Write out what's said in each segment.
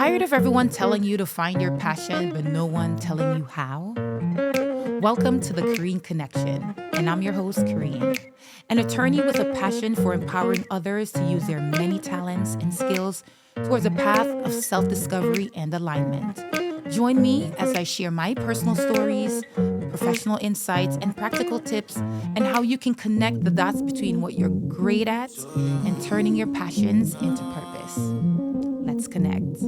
Tired of everyone telling you to find your passion, but no one telling you how? Welcome to the Korean Connection, and I'm your host, Korean, an attorney with a passion for empowering others to use their many talents and skills towards a path of self-discovery and alignment. Join me as I share my personal stories, professional insights, and practical tips, and how you can connect the dots between what you're great at and turning your passions into purpose. Let's connect.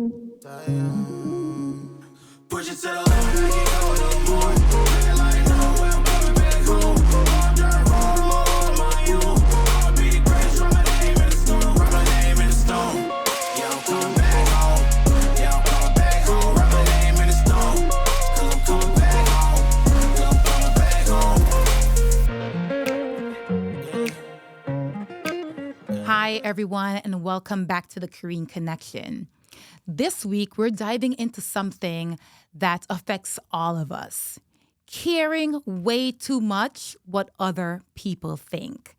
Push it to the left, I can't go no more. Make it like no, I'm coming back home. I'm trying to roll on my own. I'ma be the greatest, write my name in the stone. Write my name in the stone. Yeah, I'm coming back home. Yeah, I'm coming back home. Write my name in the stone. Cause I'm coming back home. Cause I'm coming back home. Hi, everyone, and welcome back to the Korean Connection. This week, we're diving into something that affects all of us, caring way too much what other people think.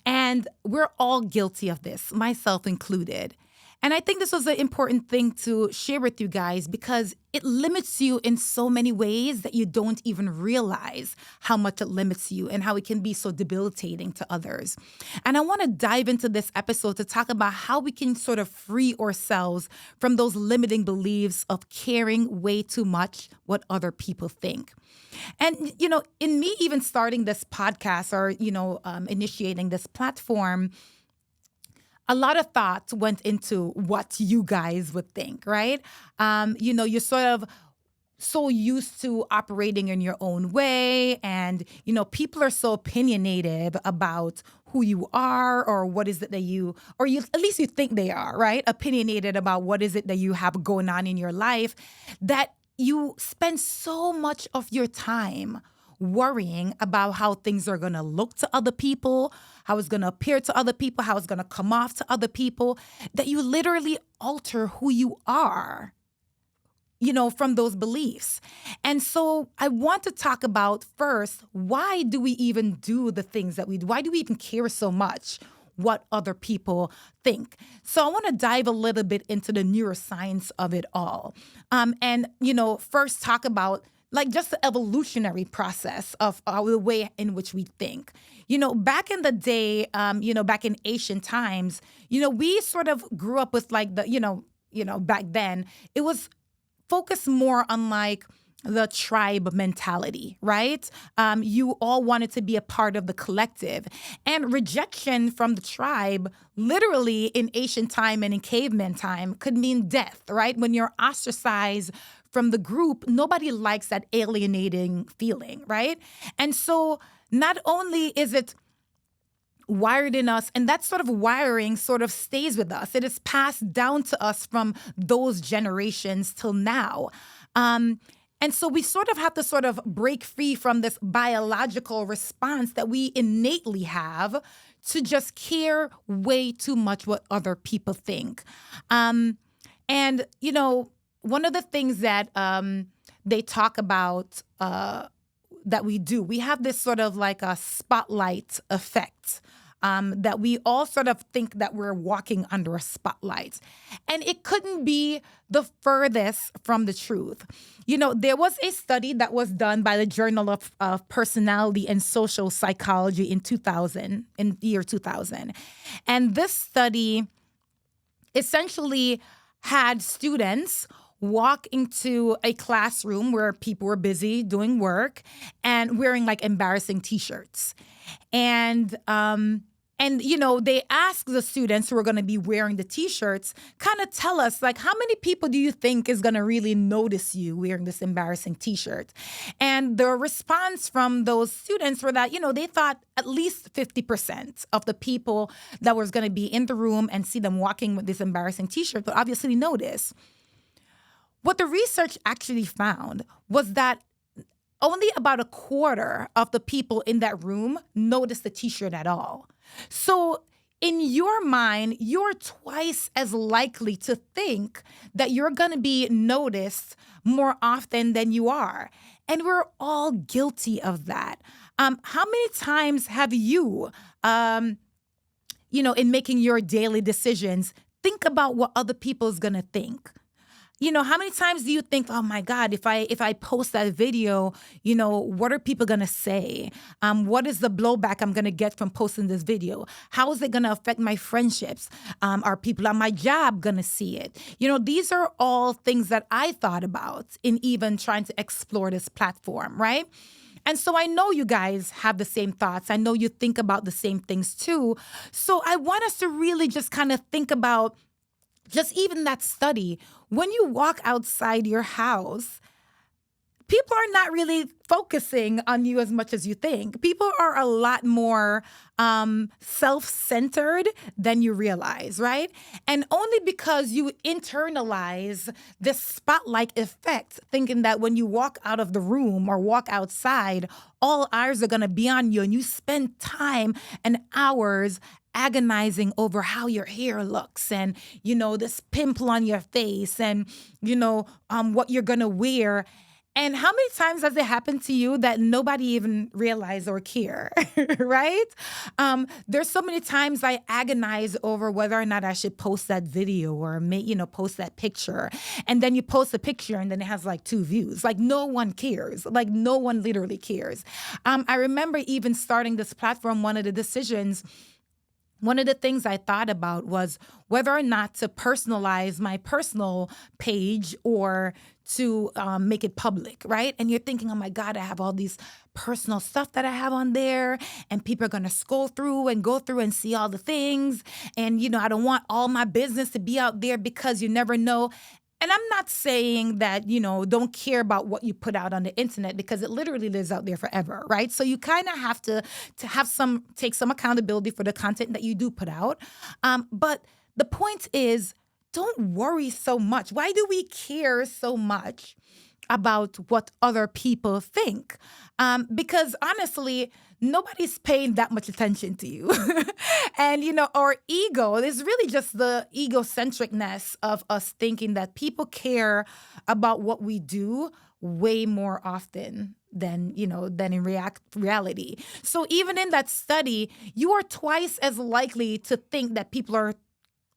And we're all guilty of this, myself included. And I think this was an important thing to share with you guys because it limits you in so many ways that you don't even realize how much it limits you and how it can be so debilitating to others. And I want to dive into this episode to talk about how we can sort of free ourselves from those limiting beliefs of caring way too much what other people think. And, in me even starting this podcast or, initiating this platform, a lot of thought went into what you guys would think, right? You're sort of so used to operating in your own way. And, people are so opinionated about who you are or what is it that at least you think they are, right? Opinionated about what is it that you have going on in your life that you spend so much of your time worrying about how things are going to look to other people, how it's going to appear to other people, how it's going to come off to other people, that you literally alter who you are, from those beliefs. And so I want to talk about first, why do we even do the things that we do? Why do we even care so much what other people think? So I want to dive a little bit into the neuroscience of it all. First talk about just the evolutionary process of the way in which we think. Back in the day, back in ancient times, we sort of grew up with back then, it was focused more on the tribe mentality, right? You all wanted to be a part of the collective. And rejection from the tribe, literally in ancient time and in caveman time, could mean death, right? When you're ostracized from the group, nobody likes that alienating feeling, right? And so not only is it wired in us, and that sort of wiring sort of stays with us. It is passed down to us from those generations till now. And so we sort of have to sort of break free from this biological response that we innately have to just care way too much what other people think. One of the things that they talk about that we do, we have this sort of like a spotlight effect that we all sort of think that we're walking under a spotlight. And it couldn't be the furthest from the truth. There was a study that was done by the Journal of Personality and Social Psychology in the year 2000. And this study essentially had students walk into a classroom where people were busy doing work and wearing embarrassing T-shirts. And they asked the students who are going to be wearing the T-shirts, kind of tell us, how many people do you think is going to really notice you wearing this embarrassing T-shirt? And the response from those students were that, they thought at least 50% of the people that was going to be in the room and see them walking with this embarrassing T-shirt would obviously notice. What the research actually found was that only about a quarter of the people in that room noticed the T-shirt at all. So in your mind, you're twice as likely to think that you're going to be noticed more often than you are. And we're all guilty of that. How many times have you, in making your daily decisions, think about what other people's going to think? How many times do you think, oh my God, if I post that video, what are people gonna say? What is the blowback I'm gonna get from posting this video? How is it gonna affect my friendships? Are people on my job gonna see it? These are all things that I thought about in even trying to explore this platform, right? And so I know you guys have the same thoughts. I know you think about the same things too. So I want us to really just kind of think about just even that study. When you walk outside your house, people are not really focusing on you as much as you think. People are a lot more self-centered than you realize, right? And only because you internalize this spotlight effect, thinking that when you walk out of the room or walk outside, all eyes are going to be on you, and you spend time and hours agonizing over how your hair looks and, this pimple on your face and, what you're going to wear. And how many times has it happened to you that nobody even realized or care, right? There's so many times I agonize over whether or not I should post that video or post that picture. And then you post a picture and then it has like 2 views. Like no one cares. Like no one literally cares. I remember even starting this platform, one of the things I thought about was whether or not to personalize my personal page or to make it public, right? And you're thinking, oh my God, I have all these personal stuff that I have on there, and people are going to scroll through and go through and see all the things. And, I don't want all my business to be out there because you never know. And I'm not saying that, don't care about what you put out on the internet, because it literally lives out there forever, right? So you kind of have to take some accountability for the content that you do put out. But the point is, don't worry so much. Why do we care so much about what other people think? Because honestly, nobody's paying that much attention to you. And, our ego is really just the egocentricness of us thinking that people care about what we do way more often than in reality. So even in that study, you are twice as likely to think that people are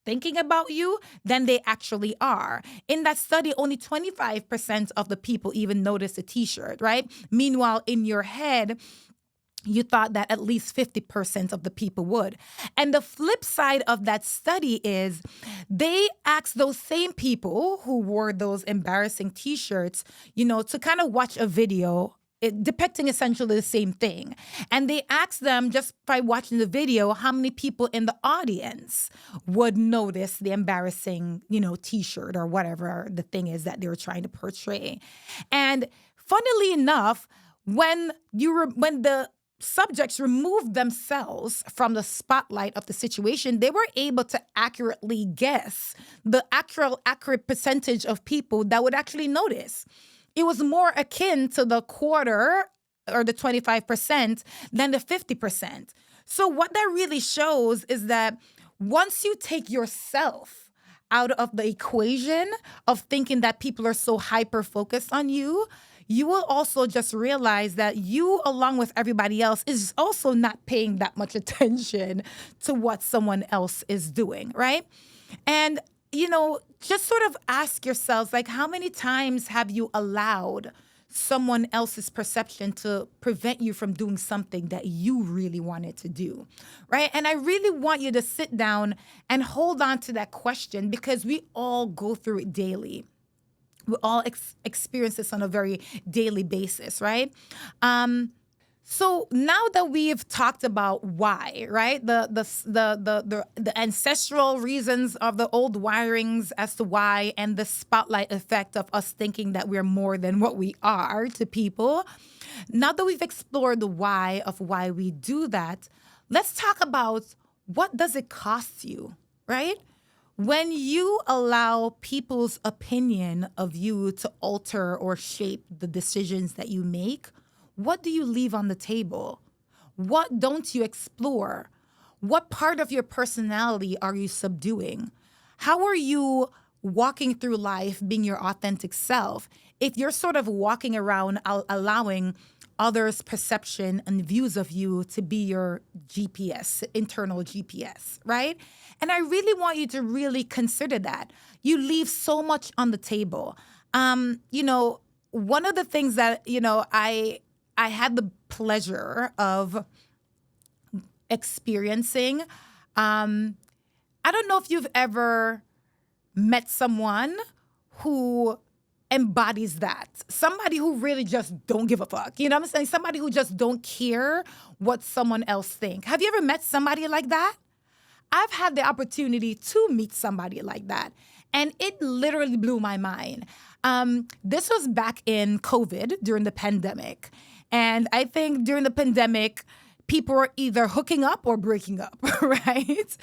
thinking about you than they actually are. In that study, only 25% of the people even noticed a t-shirt, right? Meanwhile, in your head, you thought that at least 50% of the people would. And the flip side of that study is they asked those same people who wore those embarrassing t-shirts, to kind of watch a video depicting essentially the same thing. And they asked them, just by watching the video, how many people in the audience would notice the embarrassing, t-shirt or whatever the thing is that they were trying to portray. And funnily enough, when the subjects removed themselves from the spotlight of the situation, they were able to accurately guess the accurate percentage of people that would actually notice. It was more akin to the quarter or the 25% than the 50%. So what that really shows is that once you take yourself out of the equation of thinking that people are so hyper-focused on you, you will also just realize that you, along with everybody else, is also not paying that much attention to what someone else is doing, right? And just sort of ask yourselves, like, how many times have you allowed someone else's perception to prevent you from doing something that you really wanted to do, right? And I really want you to sit down and hold on to that question, because we all go through it daily. We all experience this on a very daily basis, right? So now that we've talked about why, right? The ancestral reasons of the old wirings as to why, and the spotlight effect of us thinking that we're more than what we are to people. Now that we've explored the why of why we do that, let's talk about what does it cost you, right? When you allow people's opinion of you to alter or shape the decisions that you make, what do you leave on the table? What don't you explore? What part of your personality are you subduing? How are you walking through life being your authentic self if you're sort of walking around allowing others' perception and views of you to be your GPS, internal GPS, right? And I really want you to really consider that. You leave so much on the table. One of the things that, I had the pleasure of experiencing, I don't know if you've ever met someone who embodies that. Somebody who really just don't give a fuck. You know what I'm saying? Somebody who just don't care what someone else think. Have you ever met somebody like that? I've had the opportunity to meet somebody like that, and it literally blew my mind. This was back in COVID during the pandemic. And I think during the pandemic, people were either hooking up or breaking up, right?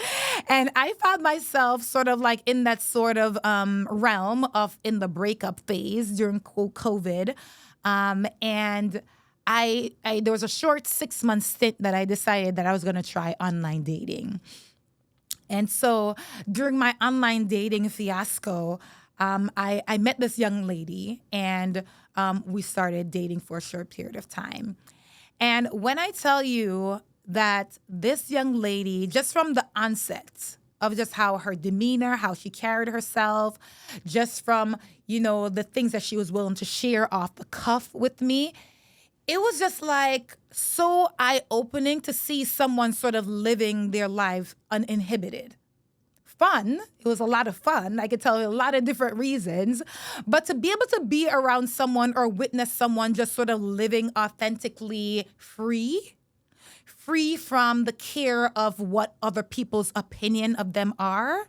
And I found myself sort of like in that sort of realm of in the breakup phase during COVID. And I there was a short 6-month stint that I decided that I was going to try online dating. And so during my online dating fiasco, I met this young lady, and we started dating for a short period of time. And when I tell you that this young lady, just from the onset of just how her demeanor, how she carried herself, just from, the things that she was willing to share off the cuff with me, it was just like so eye-opening to see someone sort of living their life uninhibited. Fun. It was a lot of fun. I could tell you a lot of different reasons. But to be able to be around someone or witness someone just sort of living authentically free from the care of what other people's opinion of them are,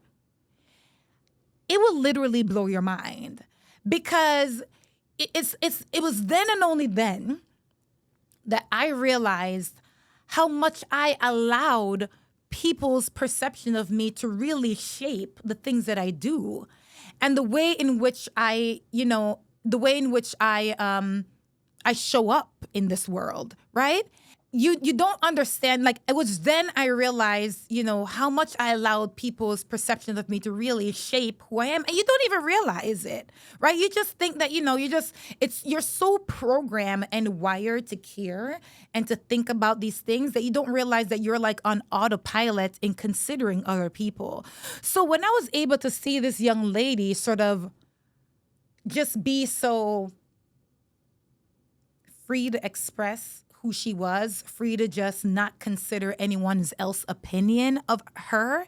it will literally blow your mind. Because it was then and only then that I realized how much I allowed people's perception of me to really shape the things that I do, and the way in which I show up in this world, right? You don't understand. Like, it was then I realized, how much I allowed people's perception of me to really shape who I am, and you don't even realize it, right? You just think that, you're so programmed and wired to care and to think about these things that you don't realize that you're like on autopilot in considering other people. So when I was able to see this young lady sort of just be so free to express who she was, free to just not consider anyone else's opinion of her,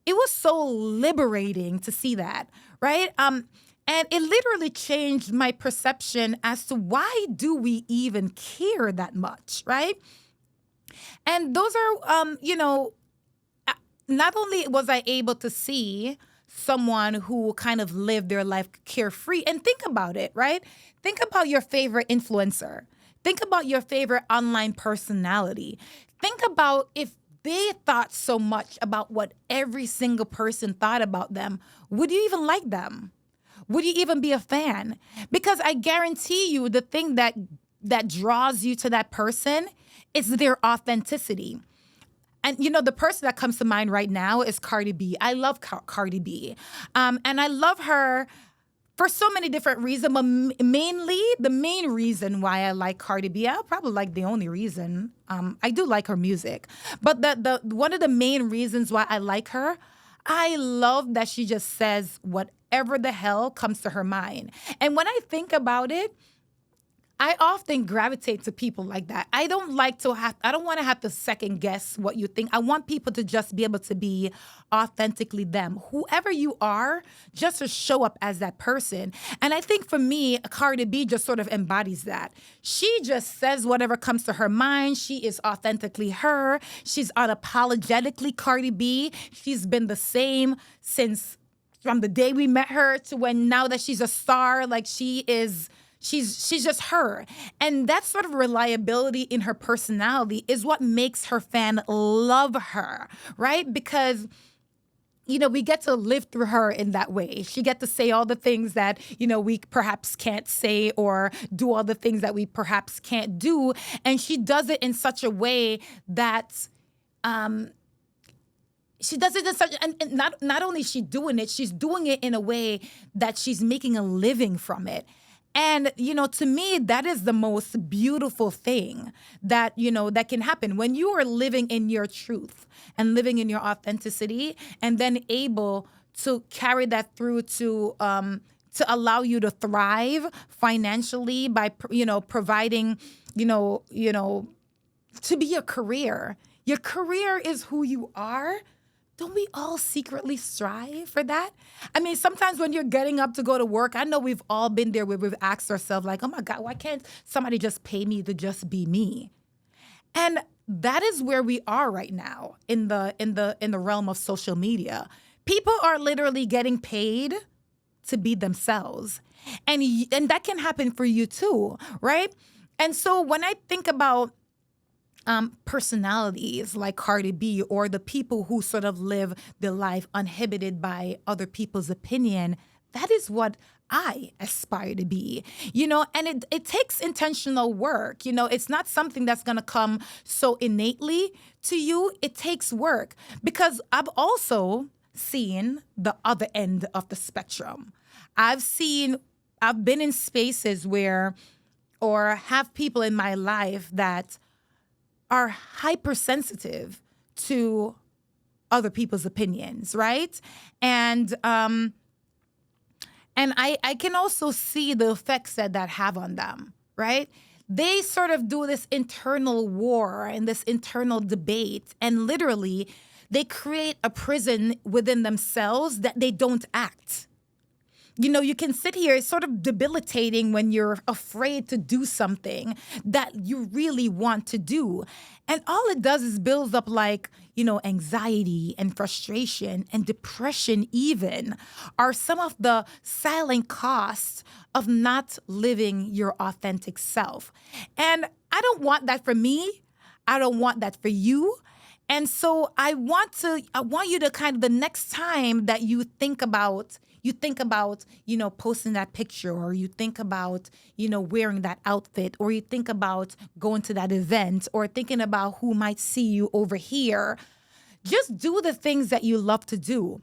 it was so liberating to see that, right? And it literally changed my perception as to why do we even care that much, right? And those are, not only was I able to see someone who kind of lived their life carefree, and think about it, right? Think about your favorite influencer. Think about your favorite online personality. Think about if they thought so much about what every single person thought about them, would you even like them? Would you even be a fan? Because I guarantee you the thing that draws you to that person is their authenticity. And, the person that comes to mind right now is Cardi B. I love Cardi B. And I love her for so many different reasons, but mainly the main reason why I like Cardi B, I probably like the only reason, I do like her music, but the one of the main reasons why I like her, I love that she just says whatever the hell comes to her mind. And when I think about it, I often gravitate to people like that. I don't want to have to second guess what you think. I want people to just be able to be authentically them. Whoever you are, just to show up as that person. And I think for me, Cardi B just sort of embodies that. She just says whatever comes to her mind. She is authentically her. She's unapologetically Cardi B. She's been the same since from the day we met her to when now that she's a star, like she's just her. And that sort of reliability in her personality is what makes her fan love her, right? Because, we get to live through her in that way. She get to say all the things that, we perhaps can't say, or do all the things that we perhaps can't do. And she does it in such a way that she does it in such, and not only is she doing it, she's doing it in a way that she's making a living from it. And, to me, that is the most beautiful thing that can happen when you are living in your truth and living in your authenticity, and then able to carry that through to allow you to thrive financially by, providing, to be a career. Your career is who you are. Don't we all secretly strive for that? I mean, sometimes when you're getting up to go to work, I know we've all been there where we've asked ourselves, like, oh my God, why can't somebody just pay me to just be me? And that is where we are right now in the realm of social media. People are literally getting paid to be themselves. And that can happen for you too, right? And so when I think about personalities like Cardi B, or the people who sort of live their life uninhibited by other people's opinion, that is what I aspire to be, and it takes intentional work. It's not something that's going to come so innately to you. It takes work, because I've also seen the other end of the spectrum. I've been in spaces where, or have people in my life that are hypersensitive to other people's opinions, right? And I can also see the effects that have on them, right? They sort of do this internal war and this internal debate, and literally they create a prison within themselves that they don't act. You can sit here, it's sort of debilitating when you're afraid to do something that you really want to do. And all it does is builds up anxiety and frustration and depression even are some of the silent costs of not living your authentic self. And I don't want that for me. I don't want that for you. And so I want you to kind of, the next time that you think about, posting that picture, or you think about, wearing that outfit, or you think about going to that event, or thinking about who might see you over here, just do the things that you love to do.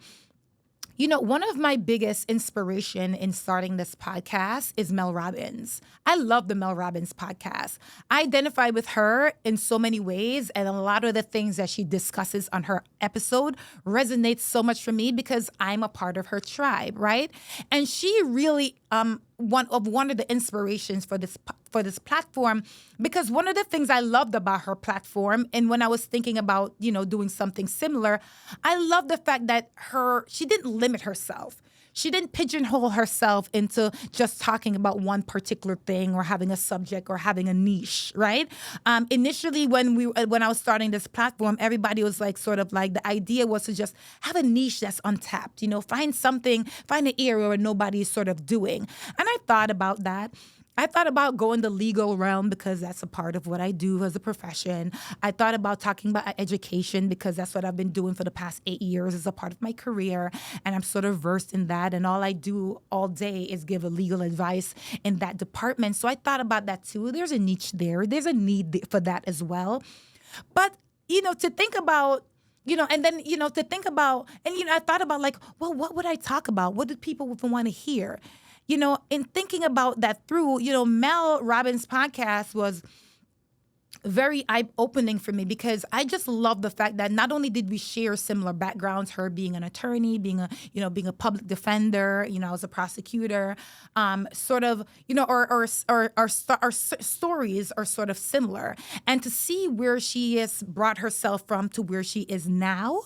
One of my biggest inspiration in starting this podcast is Mel Robbins. I love the Mel Robbins podcast. I identify with her in so many ways, and a lot of the things that she discusses on her episode resonates so much for me because I'm a part of her tribe, right? And she really one of the inspirations for this platform, because one of the things I loved about her platform, and when I was thinking about doing something similar, I love the fact that she didn't limit herself. She didn't pigeonhole herself into just talking about one particular thing, or having a subject, or having a niche, right? Initially, when I was starting this platform, everybody was the idea was to just have a niche that's untapped. Find an area where nobody's sort of doing. And I thought about that. I thought about going the legal realm because that's a part of what I do as a profession. I thought about talking about education because that's what I've been doing for the past 8 years as a part of my career. And I'm sort of versed in that. And all I do all day is give a legal advice in that department. So I thought about that too. There's a niche there. There's a need for that as well. But, to think about and then, to think about, and, I thought about what would I talk about? What did people even want to hear? In thinking about that through, Mel Robbins' podcast was very eye-opening for me because I just love the fact that not only did we share similar backgrounds, her being an attorney, being a public defender, as a prosecutor, our stories are sort of similar. And to see where she has brought herself from to where she is now,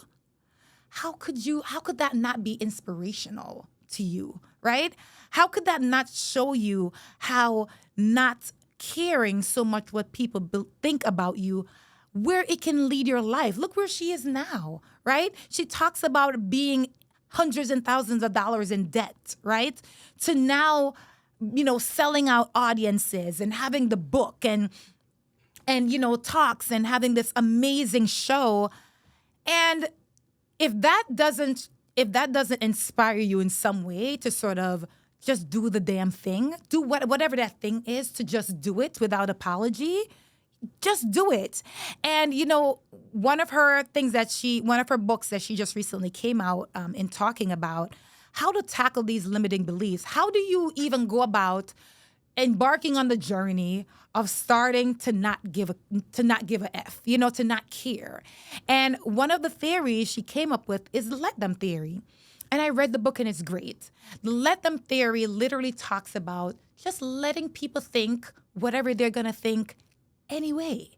how could that not be inspirational to you, right? How could that not show you how not caring so much what people think about you, where it can lead your life? Look where she is now, right? She talks about being hundreds and thousands of dollars in debt, right? To now, selling out audiences and having the book and talks and having this amazing show. And if that doesn't inspire you in some way to sort of just do the damn thing, do whatever that thing is, to just do it without apology, just do it. And, one of her books that she just recently came out in talking about how to tackle these limiting beliefs. How do you even go about embarking on the journey of starting to not give a F, to not care. And one of the theories she came up with is the let them theory. And I read the book and it's great. The let them theory literally talks about just letting people think whatever they're going to think anyway.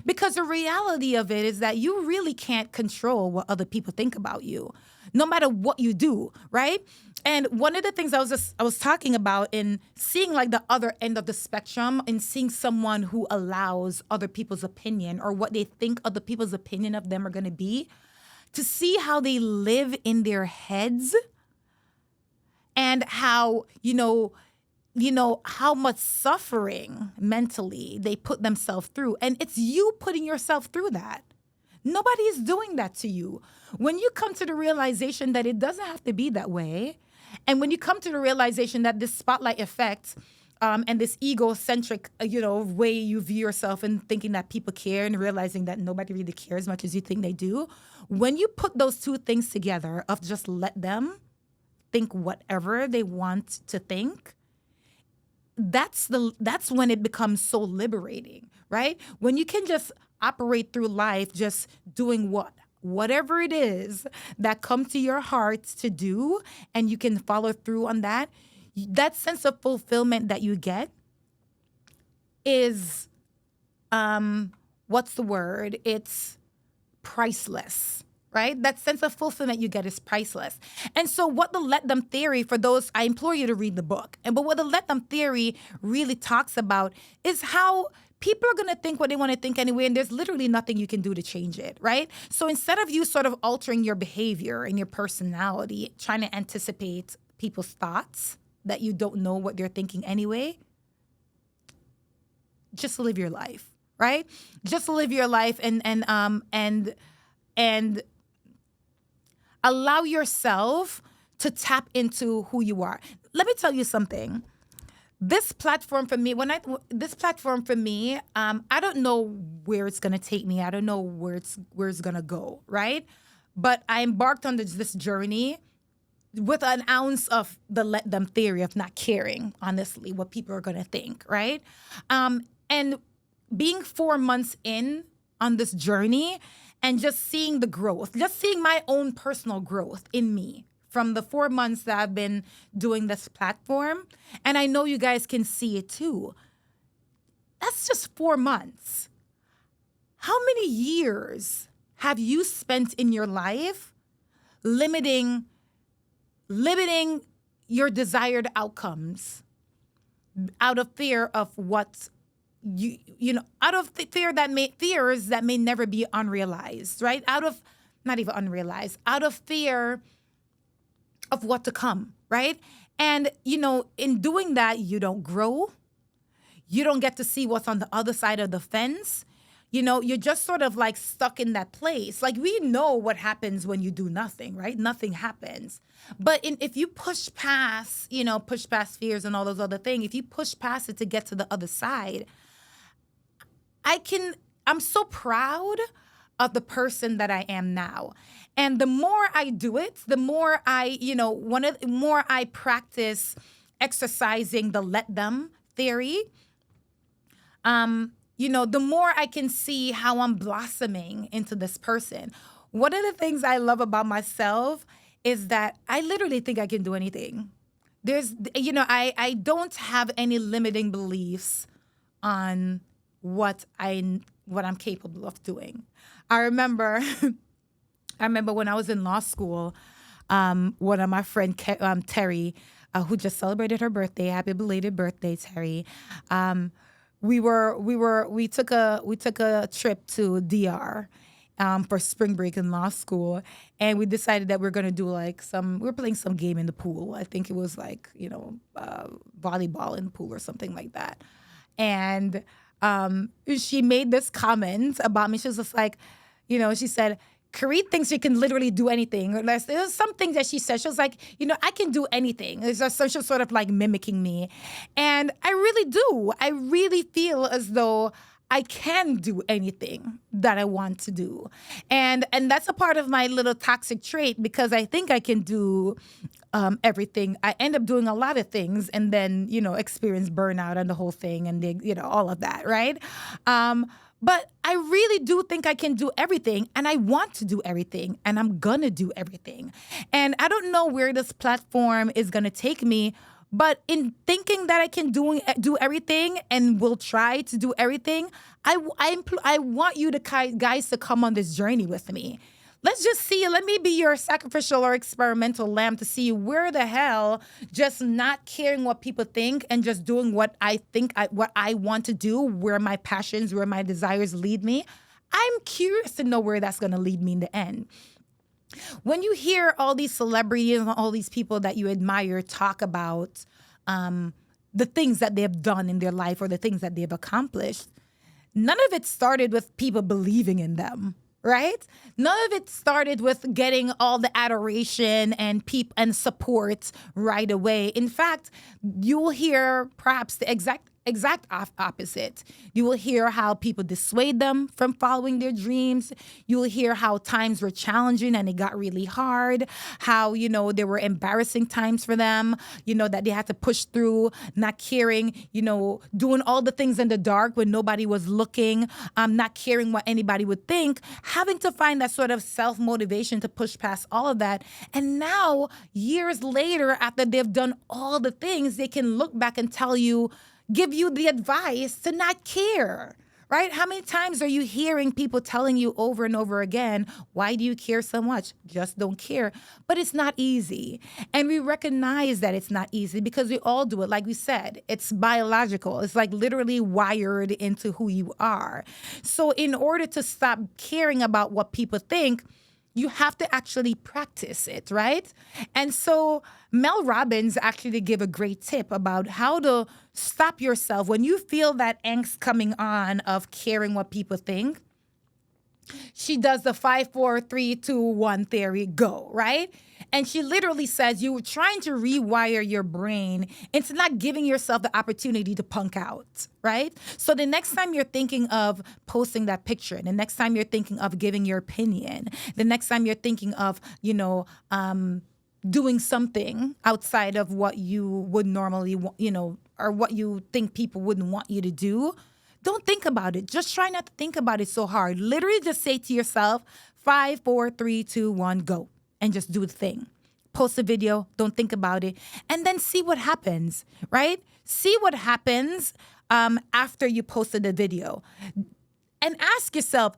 Because the reality of it is that you really can't control what other people think about you, no matter what you do, right? And one of the things I was talking about in seeing like the other end of the spectrum and seeing someone who allows other people's opinion or what they think other people's opinion of them are going to be, to see how they live in their heads and how, how much suffering mentally they put themselves through. And it's you putting yourself through that. Nobody is doing that to you. When you come to the realization that it doesn't have to be that way, and when you come to the realization that this spotlight effect and this egocentric, way you view yourself and thinking that people care and realizing that nobody really cares as much as you think they do, when you put those two things together of just let them think whatever they want to think, that's when it becomes so liberating, right? When you can just operate through life just doing whatever it is that comes to your heart to do, and you can follow through on that, that sense of fulfillment that you get is, what's the word? It's priceless, right? That sense of fulfillment you get is priceless. And so what the let them theory, for those, I implore you to read the book. But what the let them theory really talks about is how people are going to think what they want to think anyway, and there's literally nothing you can do to change it, right? So instead of you sort of altering your behavior and your personality, trying to anticipate people's thoughts that you don't know what they're thinking anyway, just live your life, right? Just live your life and allow yourself to tap into who you are. Let me tell you something. This platform for me, I don't know where it's gonna take me. I don't know where it's gonna go, right? But I embarked on this journey with an ounce of the let them theory of not caring, honestly, what people are gonna think, right? And being 4 months in on this journey and just seeing the growth, just seeing my own personal growth in me from the 4 months that I've been doing this platform. And I know you guys can see it too. That's just 4 months. How many years have you spent in your life limiting your desired outcomes out of fear of what out of fears that may never be unrealized, right? Not even unrealized, out of fear of what to come, right? And, in doing that, you don't grow. You don't get to see what's on the other side of the fence. You're just sort of like stuck in that place. Like, we know what happens when you do nothing, right? Nothing happens. But if you push past fears and all those other things, if you push past it to get to the other side, I'm so proud of the person that I am now. And the more I do it, the more I practice exercising the let them theory, the more I can see how I'm blossoming into this person. One of the things I love about myself is that I literally think I can do anything. I don't have any limiting beliefs on what I'm capable of doing. I remember when I was in law school, one of my friend Terry, who just celebrated her birthday. Happy belated birthday, Terry. We took a trip to DR for spring break in law school, and we decided that we're gonna do we were playing some game in the pool. I think it was volleyball in the pool or something like that. And she made this comment about me. She was just like, she said, Karine thinks she can literally do anything. There was something that she said. She was like, I can do anything. It's just so she was sort of like mimicking me. And I really do. I really feel as though I can do anything that I want to do. And that's a part of my little toxic trait, because I think I can do everything. I end up doing a lot of things and then, experience burnout and the whole thing and all of that, right? But I really do think I can do everything, and I want to do everything, and I'm gonna do everything. And I don't know where this platform is gonna take me, but in thinking that I can do everything and will try to do everything, I want you to guys to come on this journey with me. Let's just see. Let me be your sacrificial or experimental lamb to see where the hell just not caring what people think and just doing what what I want to do, where my passions, where my desires lead me. I'm curious to know where that's going to lead me in the end. When you hear all these celebrities and all these people that you admire talk about the things that they've done in their life or the things that they've accomplished, none of it started with people believing in them. Right? None of it started with getting all the adoration and support right away. In fact, you will hear perhaps the exact opposite. You will hear how people dissuade them from following their dreams. You will hear how times were challenging and it got really hard. How, there were embarrassing times for them, that they had to push through, not caring, doing all the things in the dark when nobody was looking, not caring what anybody would think, having to find that sort of self-motivation to push past all of that. And now, years later, after they've done all the things, they can look back and give you the advice to not care, right? How many times are you hearing people telling you over and over again, why do you care so much? Just don't care. But it's not easy. And we recognize that it's not easy because we all do it. Like we said, it's biological. It's like literally wired into who you are. So in order to stop caring about what people think, you have to actually practice it, right? And so Mel Robbins actually gave a great tip about how to stop yourself when you feel that angst coming on of caring what people think. She does the 5, 4, 3, 2, 1 theory, go, right? And she literally says you were trying to rewire your brain into not giving yourself the opportunity to punk out, right? So the next time you're thinking of posting that picture, the next time you're thinking of giving your opinion, the next time you're thinking of, doing something outside of what you would normally, or what you think people wouldn't want you to do, don't think about it. Just try not to think about it so hard. Literally just say to yourself, 5, 4, 3, 2, 1, go. And just do the thing. Post a video, don't think about it. And then see what happens, right? See what happens after you posted the video. And ask yourself,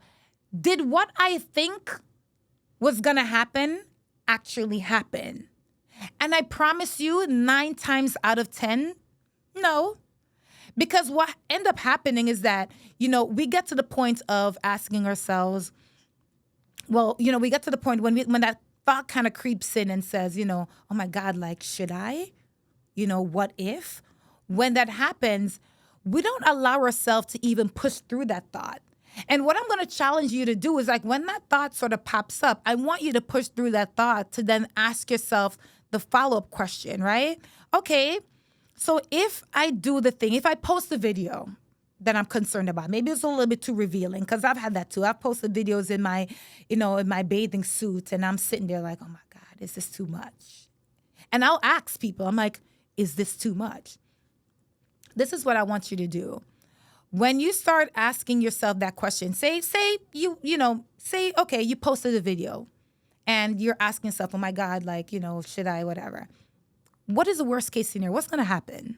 did what I think was going to happen actually happen? And I promise you, 9 times out of 10, no. Because what end up happening is that, we get to the point of asking ourselves, we get to the point when that thought kind of creeps in and says, oh my God, like, should I? What if? When that happens, we don't allow ourselves to even push through that thought. And what I'm going to challenge you to do is, like, when that thought sort of pops up, I want you to push through that thought to then ask yourself the follow-up question, right? Okay, so if I do the thing, if I post a video that I'm concerned about, maybe it's a little bit too revealing, because I've had that too. I've posted videos in my, in my bathing suit, and I'm sitting there like, oh my God, is this too much? And I'll ask people, I'm like, is this too much? This is what I want you to do. When you start asking yourself that question, say okay, you posted a video and you're asking yourself, oh my God, like, should I, whatever. What is the worst case scenario? What's going to happen?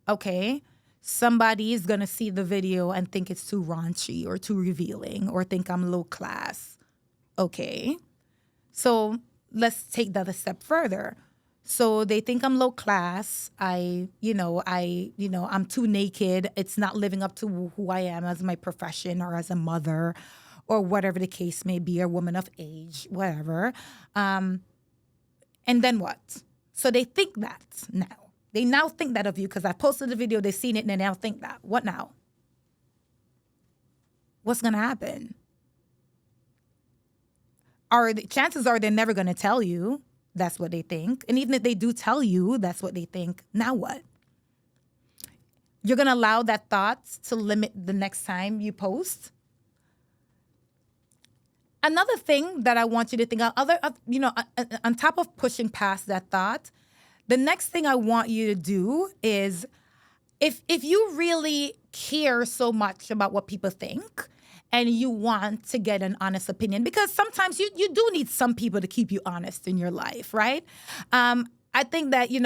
Okay, somebody is going to see the video and think it's too raunchy or too revealing or think I'm low class. Okay, so let's take that a step further. So they think I'm low class. I'm too naked. It's not living up to who I am as my profession or as a mother or whatever the case may be, or woman of age, whatever. And then what? So they think that now. They now think that of you because I posted the video, they've seen it, and they now think that. What now? What's going to happen? Chances are they're never going to tell you. That's what they think. And even if they do tell you, that's what they think. Now what? You're going to allow that thought to limit the next time you post. Another thing that I want you to think of, on top of pushing past that thought, the next thing I want you to do is if you really care so much about what people think and you want to get an honest opinion, because sometimes you do need some people to keep you honest in your life, right? I think that, you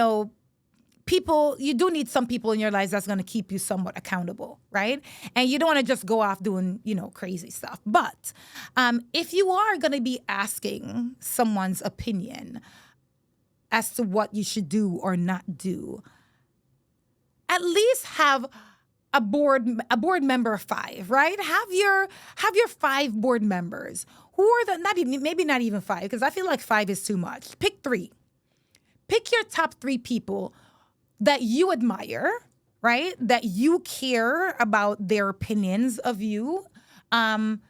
do need some people in your lives that's going to keep you somewhat accountable, right? And you don't want to just go off doing, crazy stuff. But if you are going to be asking someone's opinion as to what you should do or not do, at least have a board member of 5, right? Have your 5 board members who are maybe not even 5, because I feel like 5 is too much. Pick 3. Pick your top 3 people that you admire, right? That you care about their opinions of you, and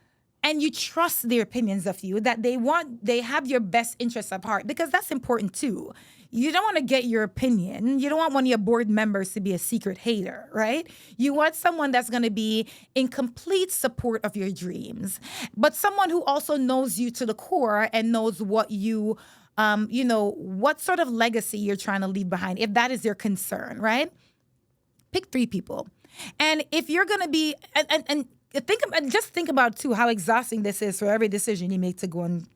you trust their opinions of you, that they have your best interests at heart, because that's important too. You don't want to get your opinion. You don't want one of your board members to be a secret hater, right? You want someone that's going to be in complete support of your dreams, but someone who also knows you to the core and knows what you what sort of legacy you're trying to leave behind, if that is your concern, right? Pick 3 people. And if you're going to be, and think about too how exhausting this is for every decision you make to go and,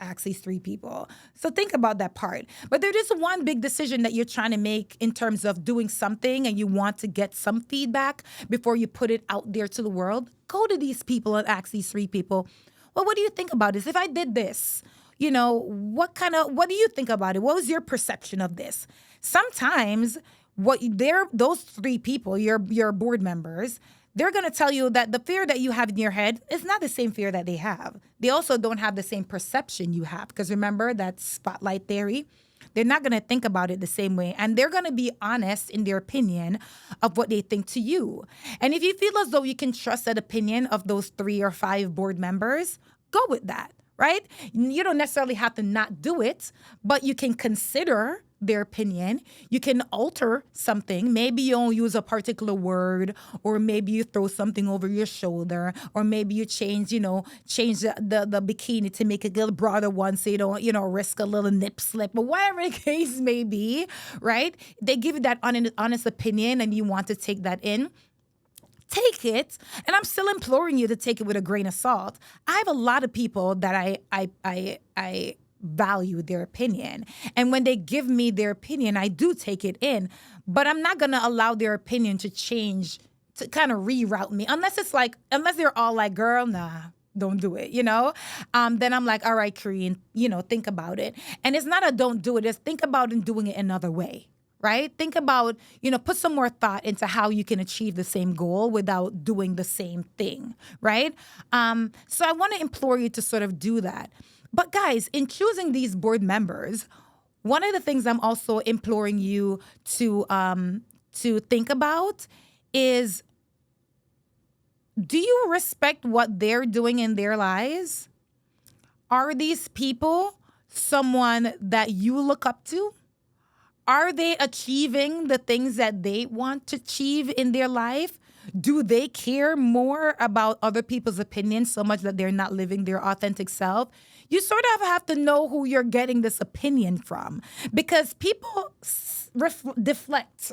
ask these 3 people. So think about that part. But there is one big decision that you're trying to make in terms of doing something and you want to get some feedback before you put it out there to the world. Go to these people and ask these 3 people, well, what do you think about this? If I did this, what do you think about it? What was your perception of this? Sometimes those 3 people, your board members, they're going to tell you that the fear that you have in your head is not the same fear that they have. They also don't have the same perception you have, because remember that spotlight theory? They're not going to think about it the same way, and they're going to be honest in their opinion of what they think to you. And if you feel as though you can trust that opinion of those 3 or 5 board members, go with that. Right? You don't necessarily have to not do it, but you can consider their opinion. You can alter something. Maybe you don't use a particular word, or maybe you throw something over your shoulder, or maybe you change the bikini to make it a little broader one so you don't, risk a little nip slip, or whatever the case may be, right? They give you that honest opinion and you want to take that in. Take it, and I'm still imploring you to take it with a grain of salt. I have a lot of people that I value their opinion, and when they give me their opinion, I do take it in, but I'm not going to allow their opinion to change, to kind of reroute me, unless they're all like, girl, nah, don't do it, then I'm like, all right, Kareen, think about it. And it's not a don't do it, it's think about and doing it another way. Right? Think about, put some more thought into how you can achieve the same goal without doing the same thing, right? So I want to implore you to sort of do that. But guys, in choosing these board members, one of the things I'm also imploring you to think about is, do you respect what they're doing in their lives? Are these people someone that you look up to? Are they achieving the things that they want to achieve in their life? Do they care more about other people's opinions so much that they're not living their authentic self? You sort of have to know who you're getting this opinion from, because people deflect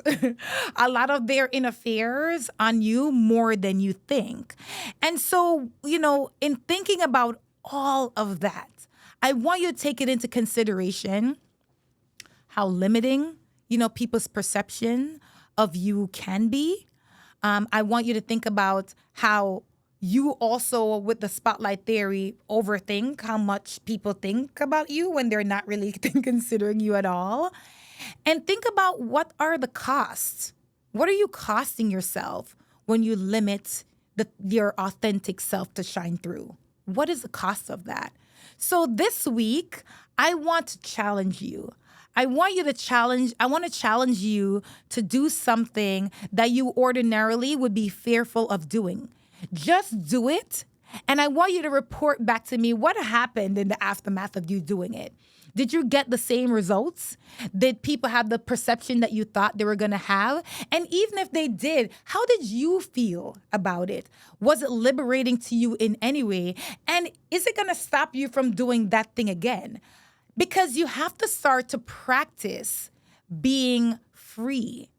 a lot of their inner affairs on you more than you think. And so, in thinking about all of that, I want you to take it into consideration how limiting, people's perception of you can be. I want you to think about how you also, with the spotlight theory, overthink how much people think about you when they're not really considering you at all. And think about, what are the costs? What are you costing yourself when you limit your authentic self to shine through? What is the cost of that? So this week, I want to challenge you. I want to challenge you to do something that you ordinarily would be fearful of doing. Just do it And I want you to report back to me what happened in the aftermath of you doing it. Did you get the same results? Did people have the perception that you thought they were going to have? And even if they did, how did you feel about it? Was it liberating to you in any way? And is it going to stop you from doing that thing again? Because you have to start to practice being free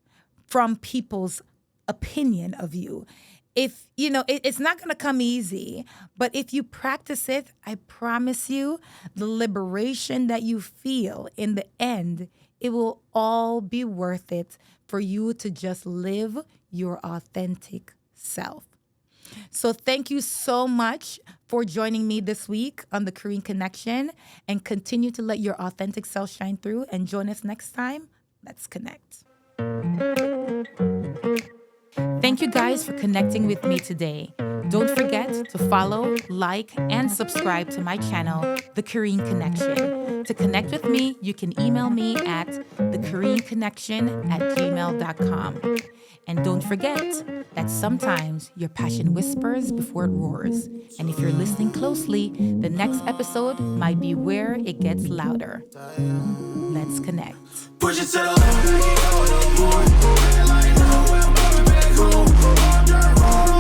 from people's opinion of you. If, it's not going to come easy, but if you practice it, I promise you, the liberation that you feel in the end, it will all be worth it for you to just live your authentic self. So thank you so much for joining me this week on the Korean Connection, and continue to let your authentic self shine through, and join us next time. Let's connect. Thank you guys for connecting with me today. Don't forget to follow, like, and subscribe to my channel, The Korean Connection. To connect with me, you can email me at thekoreanconnection@gmail.com. And don't forget that sometimes your passion whispers before it roars. And if you're listening closely, the next episode might be where it gets louder. Let's connect. Push it to the left, make it go no more. Red light now, we're moving back home.